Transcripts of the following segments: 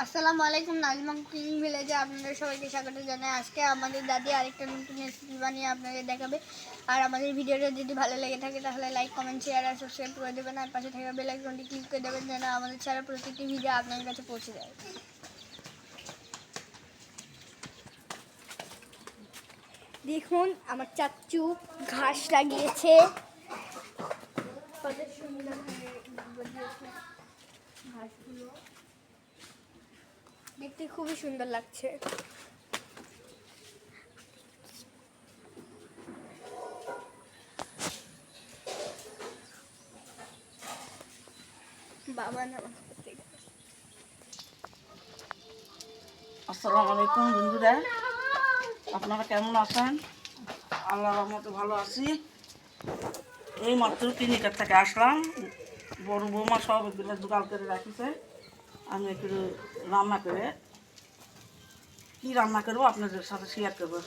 আসসালামু আলাইকুম, নাজমা কুকিং ভিলেজে আপনাদের সবাইকে স্বাগত জানাই। আজকে আমাদের দাদি আরেকটা নতুন রেসিপি বানিয়ে আপনাদের দেখাবে। আর আমাদের ভিডিওটা যদি ভালো লেগে থাকে তাহলে লাইক, কমেন্ট, শেয়ার আর সাবস্ক্রাইব করে দেবেন। আর পাশে থাকা বেল আইকনটি ক্লিক করে দেবেন যেন আমাদের ছাড়া প্রতিটি ভিডিও আপনার কাছে পৌঁছে যায়। দেখুন আমার চাচু ঘাস লাগিয়েছে, ঘাসগুলো দেখতে খুবই সুন্দর লাগছে। আসসালামু আলাইকুম বন্ধুরা, আপনারা কেমন আছেন? আল্লাহর রহমতে ভালো আছি। এই মাত্র ক্লিনিকের থেকে আসলাম। বড় বৌমা সব এগুলো জোগাড় করে রাখিছে। আমি একটু রান্না করে কি রান্না করবো আপনাদের সাথে শেয়ার করবো।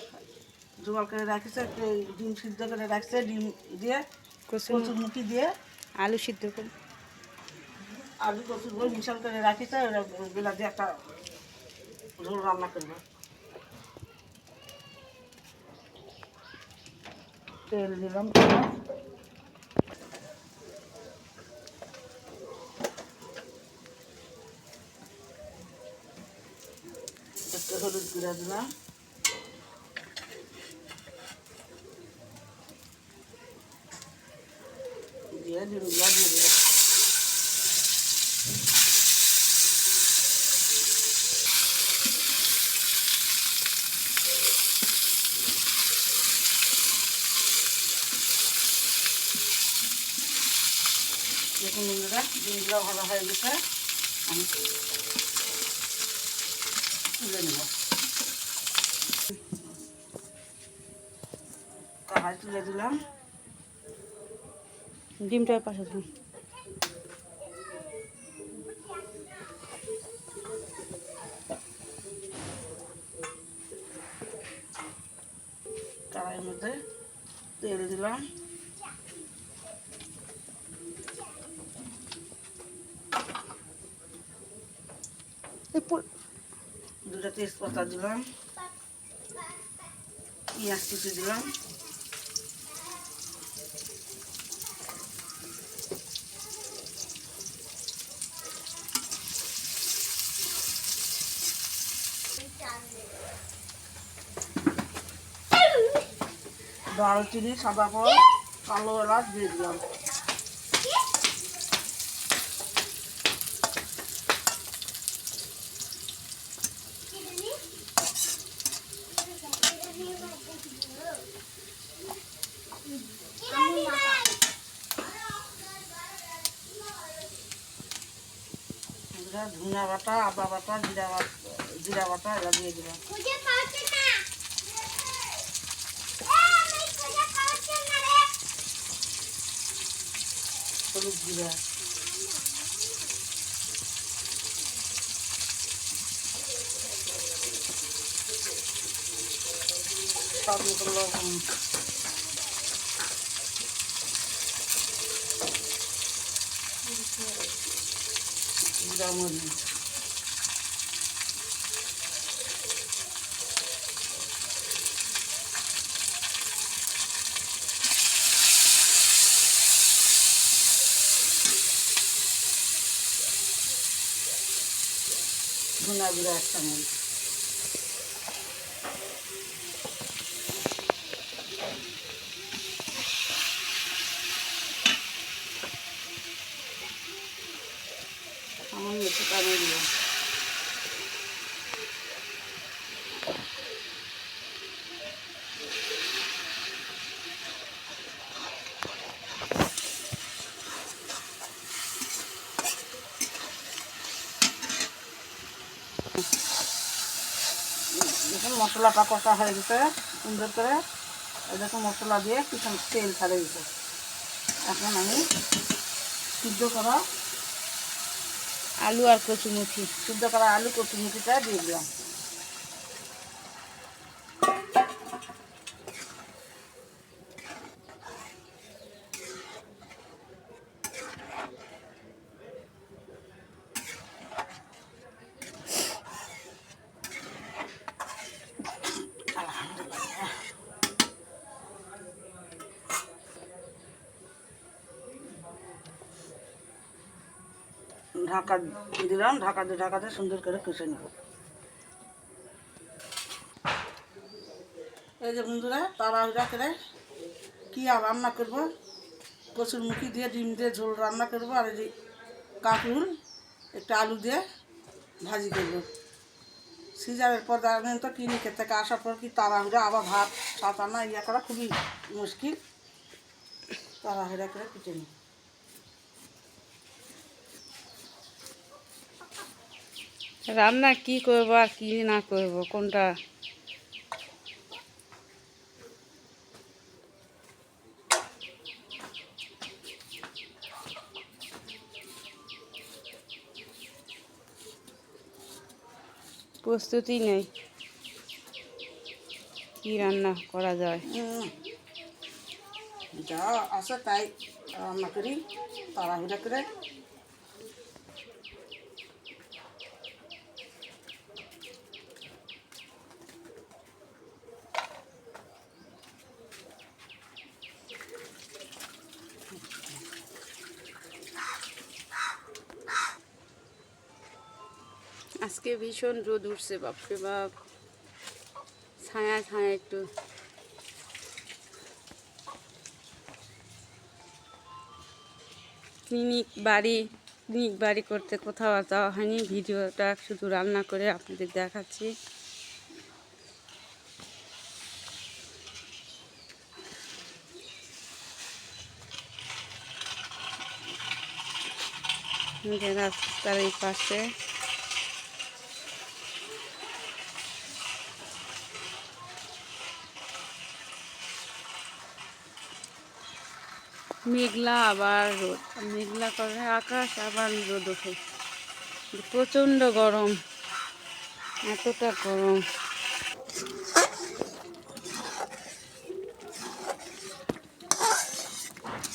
জোগাড় করে রাখিছে, একটু ডিম সিদ্ধ করে রাখছে, ডিম দিয়ে কচুরমুখী দিয়ে আলু সিদ্ধ করে আলু কচুর বই মিশাল করে রাখিছে। ওগুলা দিয়ে একটা ঝোল রান্না করবো। তেল দিলাম, একটু হলুদ গুঁড়া দিলাম, দিয়ে ডিমগুলা দিয়ে দিলাম। দেখুন বন্ধুরা, ডিমগুলো ভালো হয়ে গেছে। আমি তুলে নেব, কড়াই তুলে দিলাম। ডিমটার পাশে দিন। কড়াইয়ের মধ্যে তেল দিলাম, দুটো তেজপাতা দিলাম, পেঁয়াজ কুচি দিলাম, দারুচিনি, সাদা ফল, কালো এলাচ দিয়ে দিলাম। ধনিয়া বাটা, আদা বাটা, জিরা বাটা এগুলো দিয়ে দিলাম। হলুদ জিরা, স্বাদ মতো লবণ, জিরা মরিচ, ধনিয়া গুঁড়া 1 চামচ, সামান্য একটু পানি দিলাম। দেখুন মশলাটা কষা হয়ে গেছে সুন্দর করে। দেখুন মশলা দিয়ে কিছু তেল ছাড়ে গেছে। এখন আমি সিদ্ধ করা আলু আর কচুরমুখী কচুরমুখিটা দিয়ে দিলাম। ঢাকা দিলাম, ঢাকাতে সুন্দর করে কষে নেব। এই যে বন্ধুরা, তাড়াহুড়া করে কি আর রান্না করবো, কচুরমুখী দিয়ে ডিম দিয়ে ঝোল রান্না করবো, আর এই যে কাঁকরুল একটু আলু দিয়ে ভাজি করবো। সিজারের পর জানেন তো, ক্লিনিকের থেকে আসার পর কি তাড়াহুড়া, আবার ভাত সাঁতানা ইয়া করা খুবই মুশকিল। তাড়াহুড়া করে পিটে নিই। রান্না কি করবো আর কি না করব কোনটা? প্রস্তুতি নেই কি রান্না করা যায়। যা আছে তাই রান্না করি তাড়াহুড়া করে। আজকে ভীষণ রোদ উঠছে, বাপরে বাপ। ছায়া ছায়া একটু ক্লিনিক বাড়ি করতে কোথাও যাওয়া হয়নি। ভিডিওটা শুধু রান্না করে আপনাদের দেখাচ্ছি। রাস্তার এই পাশে মেঘলা, আবার রোদ, মেঘলা করে আকাশ, আবার রোদ ওঠে। প্রচণ্ড গরম, এতটা গরম।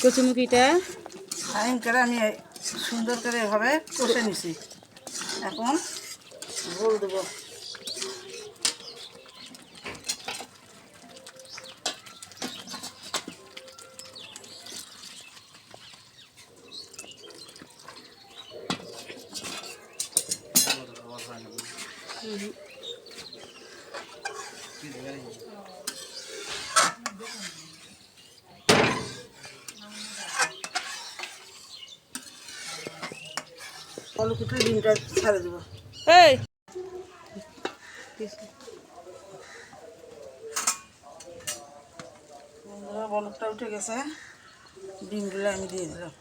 কচুমুখিটা টাইম করে আমি সুন্দর করে এভাবে কষে নিছি। এখন ঝোল দেবো। আলু কুটে ডিমটা ছাড়ে দেবো। এই বন্ধুরা, বলকটা উঠে গেছে, ডিমগুলো আমি দিয়ে দিলাম।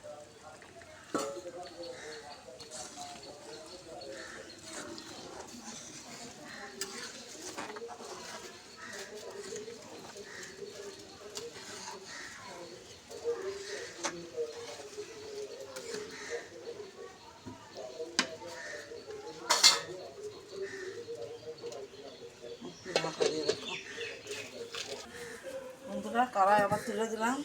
ঢাকা দিয়ে রাখো। বন্ধুরা, কড়াই আবার তুলে দিলাম।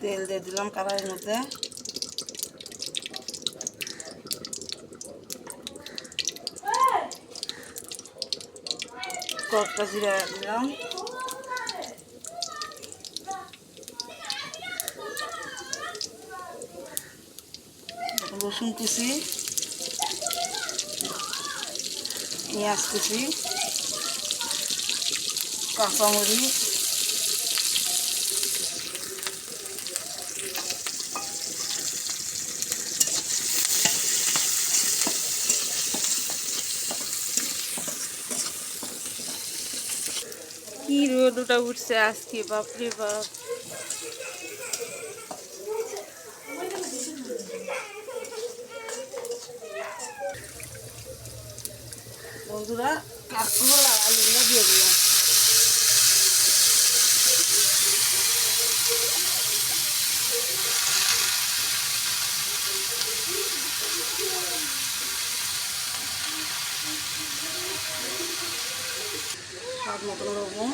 তেল দিয়ে দিলাম কড়াইয়ের মধ্যে। কয়েকটা জিরা দিলাম। রসুন কুচি, পেঁয়াজ কুচি, কাঁচামরিচ, কি রোদটা উঠছে আজকে, বাপরে বাপ। বন্ধুরা, কাঁকরোল আর আলুগুলো দিয়ে দিলাম। স্বাদ মতন লবণ,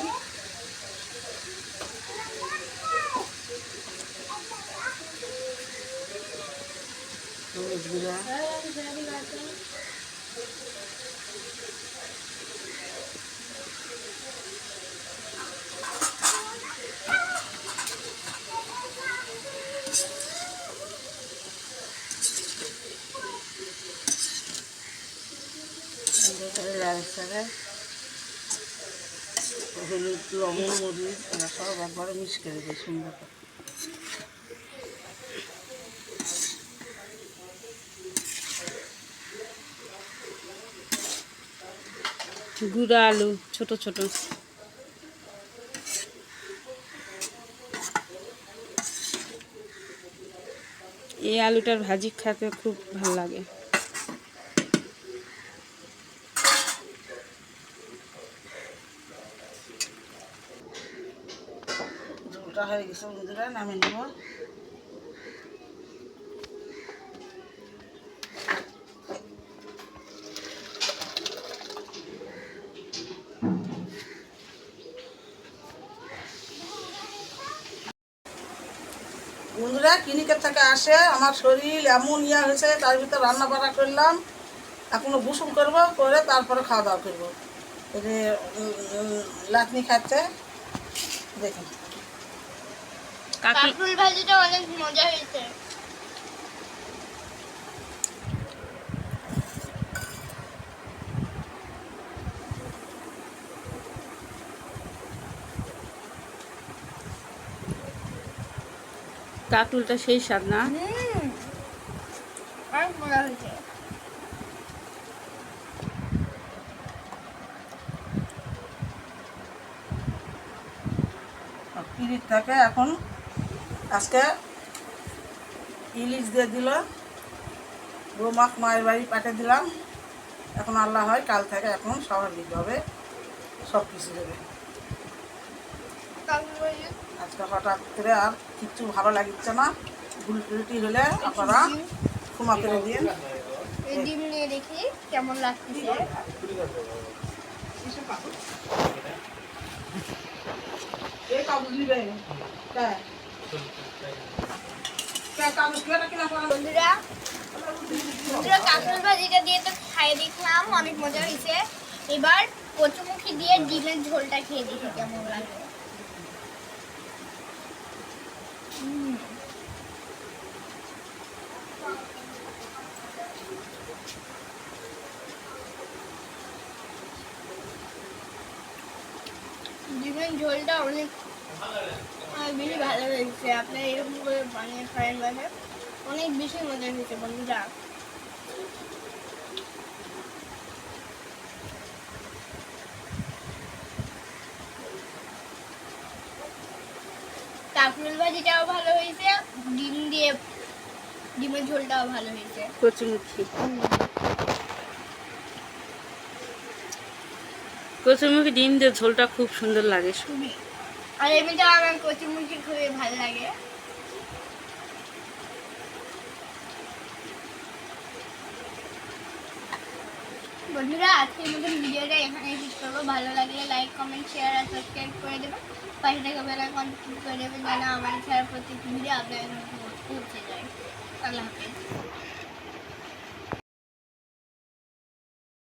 হলুদ গুঁড়া, ছেড়ে হলুদ লবণ মরিচ এরা সব একবারে মিক্স করে দেয় সুন্দর করে। গুঁড়া আলু ছোট ছোট। এই আলুটার ভাজি খেতে খুব ভালো লাগে। ঝোলটা হয়ে গেছে বন্ধুরা, নামিয়ে নেব। বন্ধুরা ক্লিনিকের থেকে আসে আমার শরীর এমন ইয়া হয়েছে, তার ভিতর রান্না বান্না করলাম, এখনো গোসল করবো, করে তারপরে খাওয়া দাওয়া করবো। এই যে লাতনি খাচ্ছে দেখুন। কাঁকরোল ভাজিটা অনেক মজা হয়েছে। কাঁকরোলটা সেই স্বাদ না? অনেক মজা হয়েছে। ক্লিনিক থেকে এখন আজকে ইলিশ দিয়ে দিল, বৌমাক মায়ের বাড়ি পাঠিয়ে দিলাম। এখন আল্লাহ হয় কাল থেকে এখন স্বাভাবিক হবে, সব কিছু দেবে। কাঁকরোল ভাজি আজকে হঠাৎ করে আর কিচ্ছু ভালো লাগছে না, উল্টি হলে আপনারা ক্ষমা করে দিন। এই ডিম নিয়ে দেখি কেমন লাগতেছে। বন্ধুরা কাঁকরোল ভাজিটা দিয়ে তো খাইয়ে দেখলাম, অনেক মজা হয়েছে। এবার কচুমুখী দিয়ে ডিমের ঝোলটা খেয়ে দেখি কেমন লাগে। ডিমের ঝোলটা অনেক বেশি ভালো হয়েছে। আপনারা এরকম করে বানিয়ে খাবেন, মানে অনেক বেশি মজা হয়েছে বন্ধুরা। কাঁকরোল ভাজিটাও ভালো হয়েছে, ডিমের ঝোলটাও ভালো হয়েছে। কচুরমুখী ডিম দিয়ে ঝোলটা খুব সুন্দর লাগে। খুবই। আর এমনিটা আমার কচুরমুখী খুবই ভালো লাগে। বন্ধুরা আজকের মতন ভিডিওটা এখানে শেষ করবো। ভালো লাগলে লাইক কমেন্ট শেয়ার আর সাবস্ক্রাইব করে দেবেন। পাশে থাকা বেল আইকন ক্লিক করে দেবেন যেন আমার ছাড়া প্রত্যেকটি ভিডিও আপনাদের কাছে পৌঁছে যায়। আল্লাহ হাফেজ।